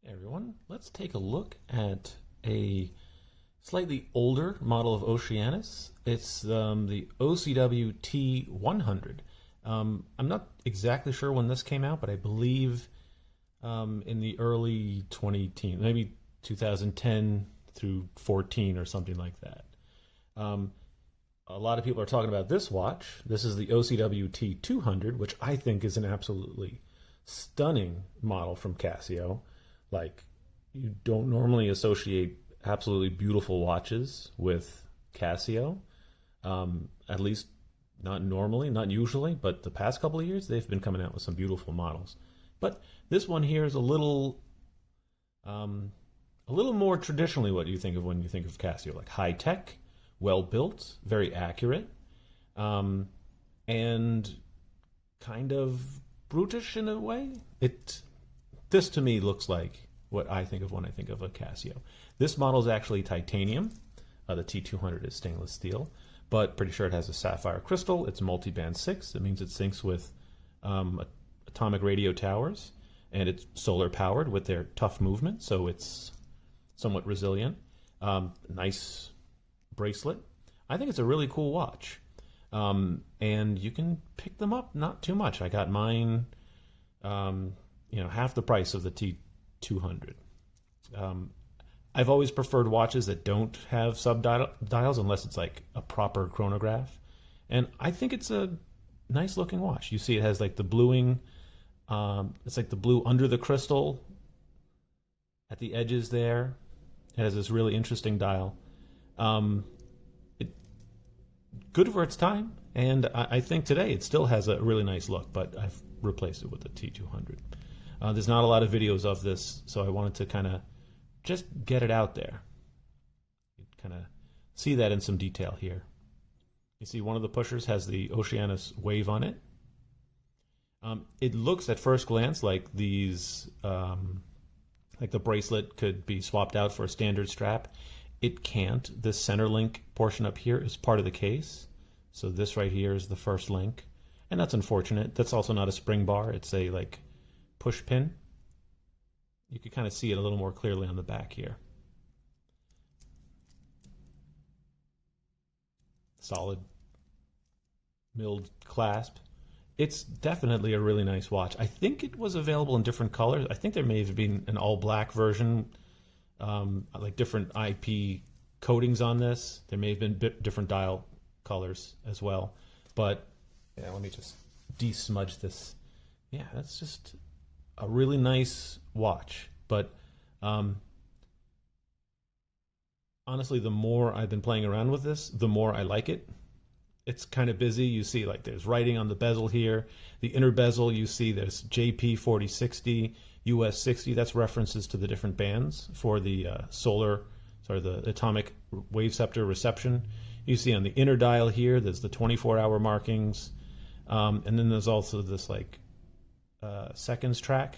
Hey everyone, let's take a look at a slightly older model of Oceanus. It's the OCW-T100. I'm not exactly sure when this came out, but I believe in the early 2010s, maybe 2010 through 14 or something like that. A lot of people are talking about this watch. This is the OCW-T200, which I think is an absolutely stunning model from Casio. Like, you don't normally associate absolutely beautiful watches with Casio, at least not normally, not usually, but the past couple of years they've been coming out with some beautiful models. But this one here is a little more traditionally what you think of when you think of Casio, like high tech, well built, very accurate, and kind of brutish in a way. This to me looks like what I think of when I think of a Casio. This model is actually titanium. The T200 is stainless steel, but pretty sure it has a sapphire crystal. It's multi-band 6. It means it syncs with atomic radio towers, and it's solar powered with their tough movement, so it's somewhat resilient. Nice bracelet. I think it's a really cool watch, and you can pick them up not too much. I got mine half the price of the T200. I've always preferred watches that don't have sub-dials unless it's like a proper chronograph. And I think it's a nice looking watch. You see it has like the bluing, it's like the blue under the crystal at the edges there. It has this really interesting dial. Good for its time, and I think today it still has a really nice look, but I've replaced it with the T200. There's not a lot of videos of this, so I wanted to kind of just get it out there. You kind of see that in some detail here. You see one of the pushers has the Oceanus wave on it. It looks at first glance like these, like the bracelet could be swapped out for a standard strap. It can't. This center link portion up here is part of the case. So this right here is the first link, and that's unfortunate. That's also not a spring bar. It's a like push pin. You can kind of see it a little more clearly on the back here. Solid milled clasp. It's definitely a really nice watch. I think it was available in different colors. I think there may have been an all black version, like different IP coatings on this. There may have been different dial colors as well. But yeah, let me just de-smudge this. Yeah, that's just a really nice watch, but honestly, the more I've been playing around with this, the more I like it. It's kind of busy. You see like there's writing on the bezel here. The inner bezel, you see there's JP 4060, US 60. That's references to the different bands for the the atomic wave scepter reception. You see on the inner dial here, there's the 24-hour markings, and then there's also this like seconds track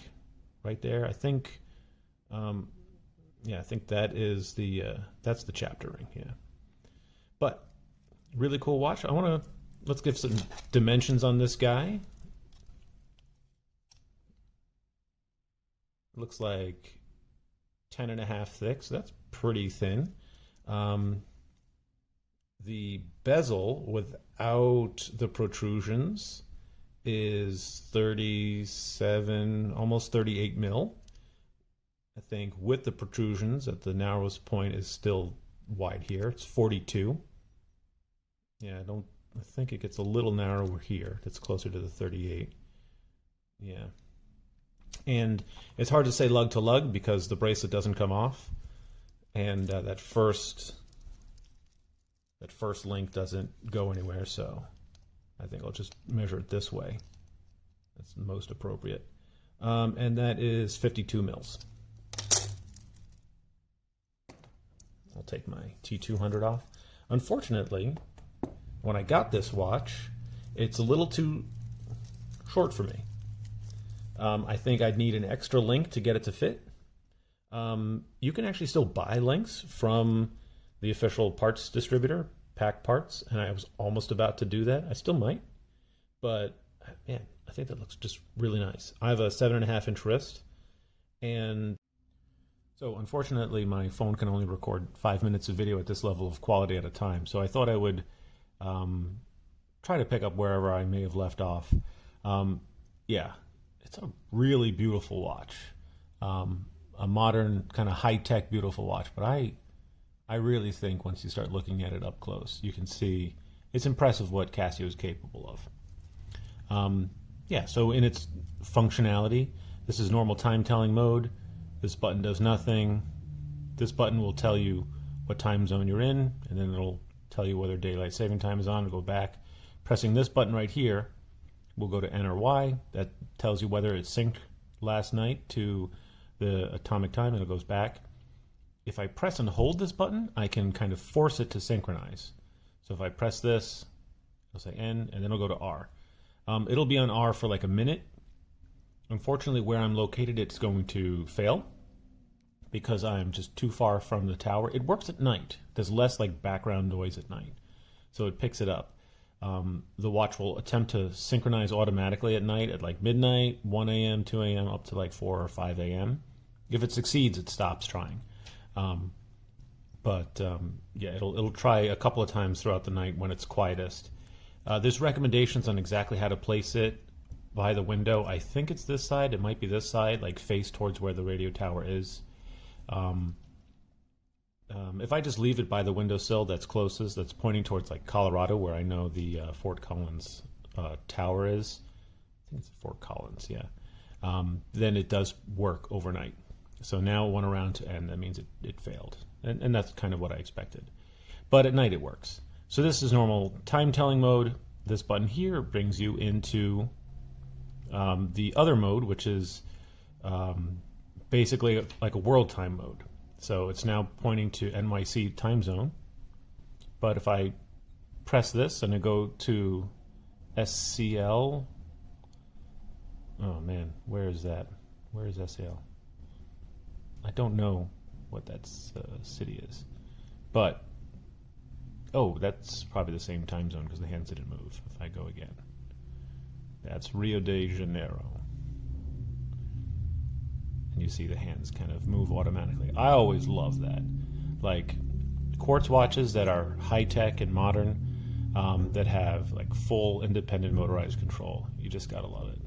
right there. I think I think that is that's the chapter ring. Yeah, but really cool watch. Let's give some dimensions on this guy. Looks like 10.5 thick, so that's pretty thin. The bezel without the protrusions is 37, almost 38 mil. I think with the protrusions at the narrowest point is still wide here. It's 42. Yeah, I think it gets a little narrower here. It's closer to the 38. Yeah. And it's hard to say lug to lug because the bracelet doesn't come off. And that first link doesn't go anywhere, so I think I'll just measure it this way. That's most appropriate. And that is 52 mils. I'll take my T200 off. Unfortunately, when I got this watch, it's a little too short for me. I think I'd need an extra link to get it to fit. You can actually still buy links from the official parts distributor, Pack Parts, and I was almost about to do that. I still might, but man, I think that looks just really nice. I have a 7.5-inch wrist, and So unfortunately, my phone can only record 5 minutes of video at this level of quality at a time. So I thought I would try to pick up wherever I may have left off. Yeah, it's a really beautiful watch, a modern kind of high-tech beautiful watch. But I really think once you start looking at it up close, you can see it's impressive what Casio is capable of. Yeah, so in its functionality, this is normal time-telling mode. This button does nothing. This button will tell you what time zone you're in, and then it'll tell you whether daylight saving time is on, to go back. Pressing this button right here will go to N or Y. That tells you whether it's synced last night to the atomic time, and it goes back. If I press and hold this button, I can kind of force it to synchronize. So if I press this, I'll say N, and then it'll go to R. It'll be on R for like a minute. Unfortunately, where I'm located, it's going to fail because I'm just too far from the tower. It works at night. There's less like background noise at night, so it picks it up. The watch will attempt to synchronize automatically at night at like midnight, 1 a.m., 2 a.m., up to like 4 or 5 a.m. If it succeeds, it stops trying. Yeah, it'll try a couple of times throughout the night when it's quietest. There's recommendations on exactly how to place it by the window. I think it's this side. It might be this side, like face towards where the radio tower is. If I just leave it by the windowsill that's closest, that's pointing towards like Colorado, where I know the Fort Collins tower is. I think it's Fort Collins, yeah. Then it does work overnight. So now it went around to end. That means it failed. And that's kind of what I expected. But at night it works. So this is normal time-telling mode. This button here brings you into the other mode, which is basically like a world time mode. So it's now pointing to NYC time zone. But if I press this and I go to SCL, oh man, where is that? Where is SCL? I don't know what that city is. But, oh, that's probably the same time zone because the hands didn't move. If I go again, that's Rio de Janeiro. And you see the hands kind of move automatically. I always love that. Like quartz watches that are high-tech and modern, that have like full independent motorized control. You just gotta love it.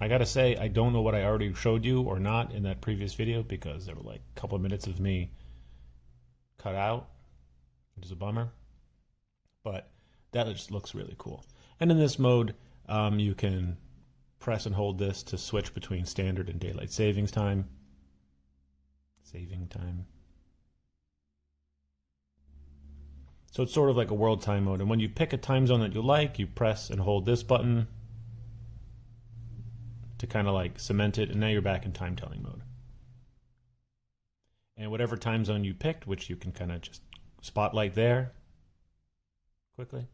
I gotta say, I don't know what I already showed you or not in that previous video because there were like a couple of minutes of me cut out, which is a bummer. But that just looks really cool. And in this mode, you can press and hold this to switch between standard and daylight savings time. So it's sort of like a world time mode. And when you pick a time zone that you like, you press and hold this button to kind of like cement it, and now you're back in time telling mode. And whatever time zone you picked, which you can kind of just spotlight there quickly,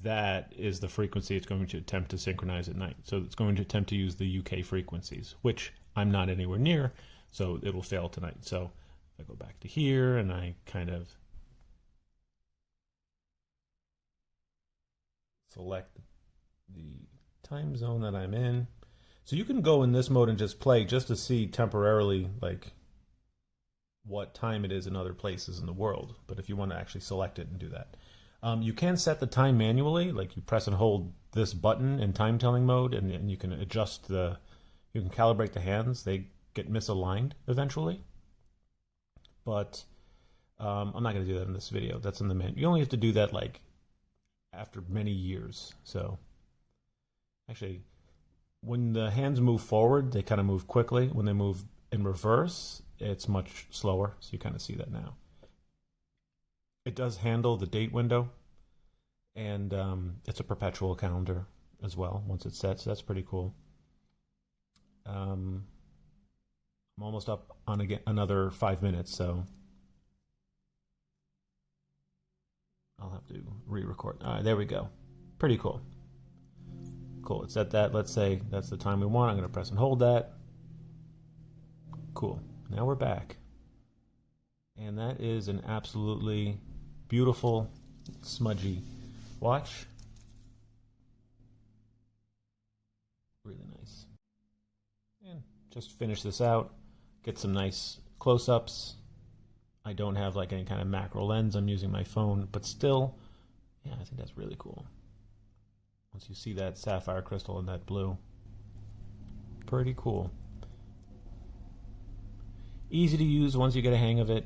that is the frequency it's going to attempt to synchronize at night. So it's going to attempt to use the UK frequencies, which I'm not anywhere near, so it'll fail tonight. So if I go back to here and I kind of select the time zone that I'm in. So you can go in this mode and just play just to see temporarily like what time it is in other places in the world. But if you want to actually select it and do that, you can set the time manually. Like you press and hold this button in time telling mode, and you can adjust you can calibrate the hands. They get misaligned eventually. But I'm not going to do that in this video. That's in the menu. You only have to do that like after many years. So actually, when the hands move forward, they kind of move quickly. When they move in reverse, it's much slower. So you kind of see that now. It does handle the date window, and it's a perpetual calendar as well once it's set, so that's pretty cool. I'm almost up on again another 5 minutes, so I'll have to re-record. All right, there we go. Pretty cool. Cool, it's at that. Let's say that's the time we want. I'm going to press and hold that. Cool. Now we're back. And that is an absolutely beautiful, smudgy watch. Really nice. And just finish this out, get some nice close-ups. I don't have like any kind of macro lens, I'm using my phone, but still, yeah, I think that's really cool. Once you see that sapphire crystal in that blue, pretty cool. Easy to use once you get a hang of it,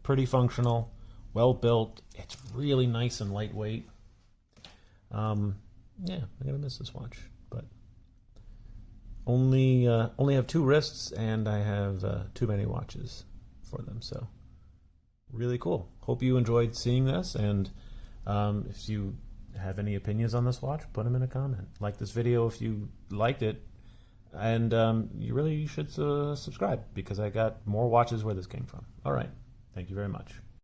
pretty functional, well built, it's really nice and lightweight. Yeah, I'm gonna miss this watch, but only have 2 wrists, and I have too many watches for them, so really cool. Hope you enjoyed seeing this, and if you have any opinions on this watch, put them in a comment. Like this video if you liked it, and you really should subscribe, because I got more watches where this came from. All right, thank you very much.